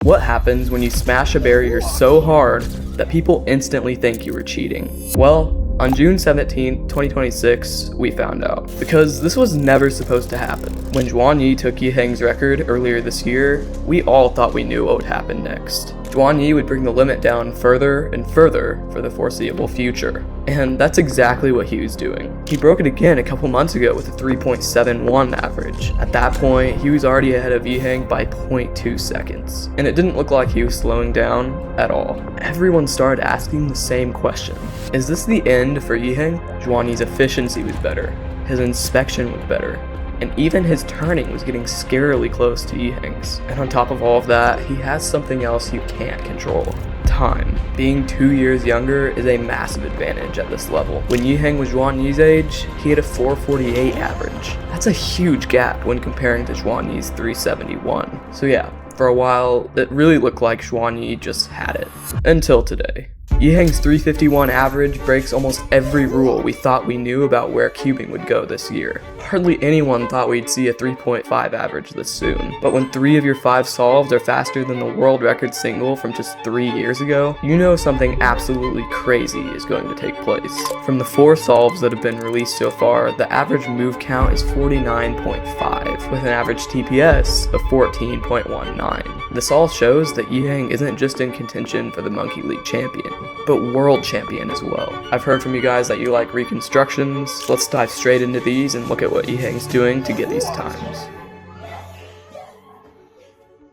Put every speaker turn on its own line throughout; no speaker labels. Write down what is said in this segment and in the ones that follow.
What happens when you smash a barrier so hard that people instantly think you were cheating? Well, on June 17th, 2026, we found out. Because this was never supposed to happen. When Juan Yi took Yiheng's record earlier this year, we all thought we knew what would happen next. Juan Yi would bring the limit down further and further for the foreseeable future. And that's exactly what he was doing. He broke it again a couple months ago with a 3.71 average. At that point, he was already ahead of Yiheng by 0.2 seconds. And it didn't look like he was slowing down at all. Everyone started asking the same question. Is this the end for Yiheng? Juan Yi's efficiency was better. His inspection was better. And even his turning was getting scarily close to Yiheng's. And on top of all of that, he has something else you can't control. Time. Being 2 years younger is a massive advantage at this level. When Yiheng was Juan Yi's age, he had a 448 average. That's a huge gap when comparing to Juan Yi's 371. So yeah, for a while, it really looked like Juan Yi just had it. Until today. Yiheng's 351 average breaks almost every rule we thought we knew about where cubing would go this year. Hardly anyone thought we'd see a 3.5 average this soon. But when 3 of your 5 solves are faster than the world record single from just 3 years ago, you know something absolutely crazy is going to take place. From the 4 solves that have been released so far, the average move count is 49.5, with an average TPS of 14.19. This all shows that Yiheng isn't just in contention for the Monkey League champion, but world champion as well. I've heard from you guys that you like Reconstructions. Let's dive straight into these and look at what Yiheng's doing to get these times.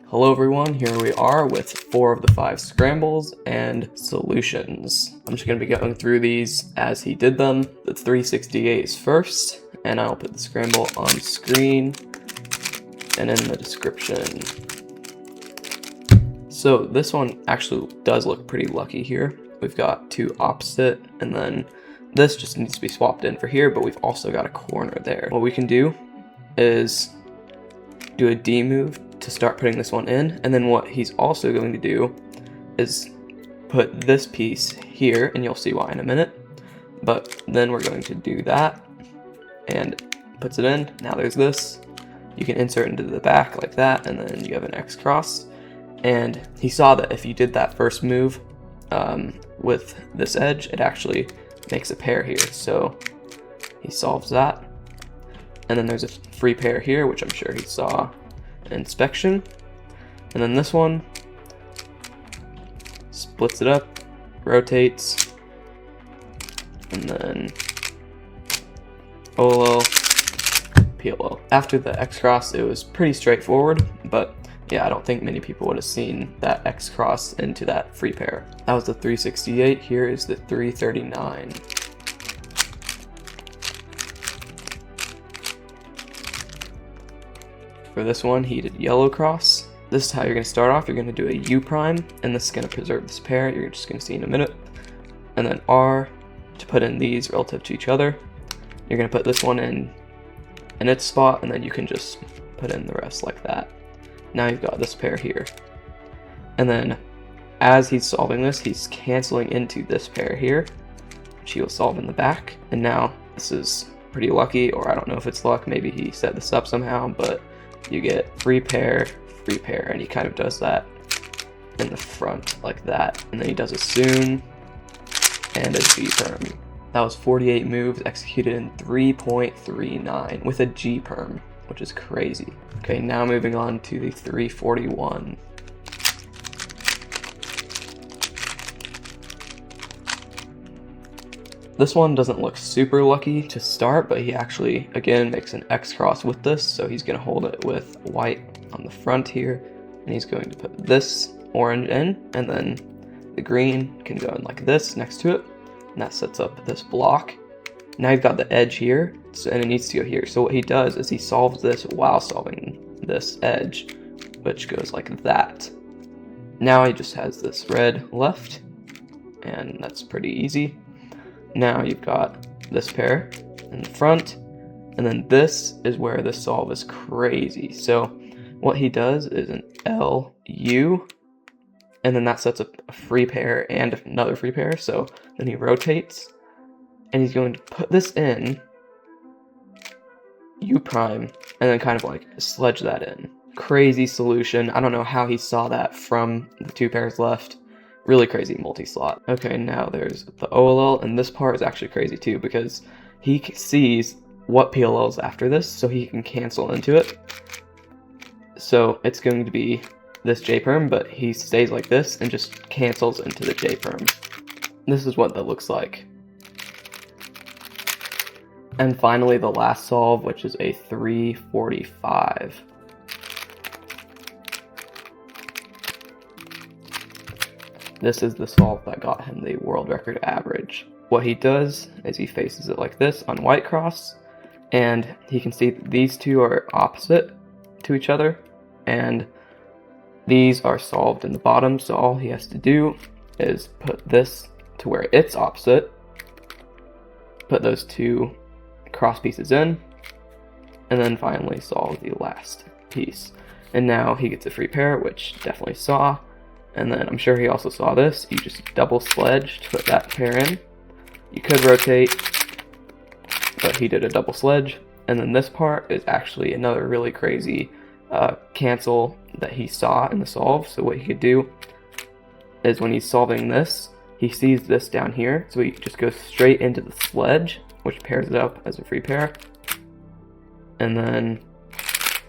Hello everyone, here we are with 4 of the 5 scrambles and solutions. I'm just going to be going through these as he did them. The 368 is first, and I'll put the scramble on screen and in the description. So this one actually does look pretty lucky here. We've got 2 opposite, and then this just needs to be swapped in for here, but we've also got a corner there. What we can do is do a D move to start putting this one in, and then what he's also going to do is put this piece here, and you'll see why in a minute. But then we're going to do that, and puts it in. Now there's this. You can insert into the back like that, and then you have an X cross. And he saw that if you did that first move with this edge, it actually makes a pair here. So he solves that. And then there's a free pair here, which I'm sure he saw in inspection. And then this one splits it up, rotates, and then OLL, PLL. After the X cross, it was pretty straightforward, but yeah, I don't think many people would have seen that X cross into that free pair. That was the 368. Here is the 339. For this one, he did yellow cross. This is how you're going to start off. You're going to do a U prime, and this is going to preserve this pair. You're just going to see in a minute. And then R to put in these relative to each other. You're going to put this one in its spot, and then you can just put in the rest like that. Now you've got this pair here. And then as he's solving this, he's canceling into this pair here, which he will solve in the back. And now this is pretty lucky, or I don't know if it's luck, maybe he set this up somehow, but you get free pair, and he kind of does that in the front like that. And then he does a soon and a G perm. That was 48 moves executed in 3.39 with a G perm, which is crazy. Okay, now moving on to the 341. This one doesn't look super lucky to start, but he actually, again, makes an X cross with this, so he's going to hold it with white on the front here, and he's going to put this orange in, and then the green can go in like this next to it, and that sets up this block. Now you've got the edge here, and it needs to go here. So what he does is he solves this while solving this edge, which goes like that. Now he just has this red left, and that's pretty easy. Now you've got this pair in the front, and then this is where the solve is crazy. So what he does is an LU, and then that sets up a free pair and another free pair. So then he rotates, and he's going to put this in U prime, and then kind of like sledge that in. crazy solution. I don't know how he saw that from the 2 pairs left. Really crazy multi-slot. Okay, now there's the OLL, and this part is actually crazy too because he sees what PLL is after this, so he can cancel into it. So it's going to be this J-perm, but he stays like this and just cancels into the J-perm. This is what that looks like. And finally the last solve, which is a 345. This is the solve that got him the world record average. What he does is he faces it like this on white cross, and he can see that these two are opposite to each other, and these are solved in the bottom, so all he has to do is put this to where it's opposite, put those 2 cross pieces in, and then finally solve the last piece. And now he gets a free pair, which definitely saw. And then I'm sure he also saw this. You just double sledge to put that pair in. You could rotate, but he did a double sledge. And then this part is actually another really crazy cancel that he saw in the solve. So what he could do is when he's solving this, he sees this down here. So he just goes straight into the sledge, which pairs it up as a free pair. And then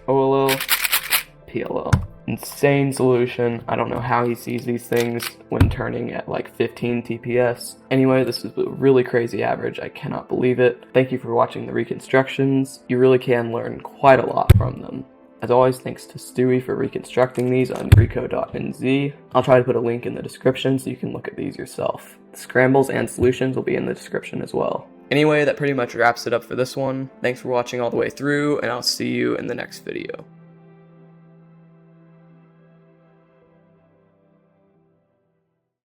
OLL, PLL. Insane solution. I don't know how he sees these things when turning at like 15 TPS. Anyway, this is a really crazy average. I cannot believe it. Thank you for watching the reconstructions. You really can learn quite a lot from them. As always, thanks to Stewie for reconstructing these on reco.nz. I'll try to put a link in the description so you can look at these yourself. The scrambles and solutions will be in the description as well. Anyway, that pretty much wraps it up for this one. Thanks for watching all the way through, and I'll see you in the next video.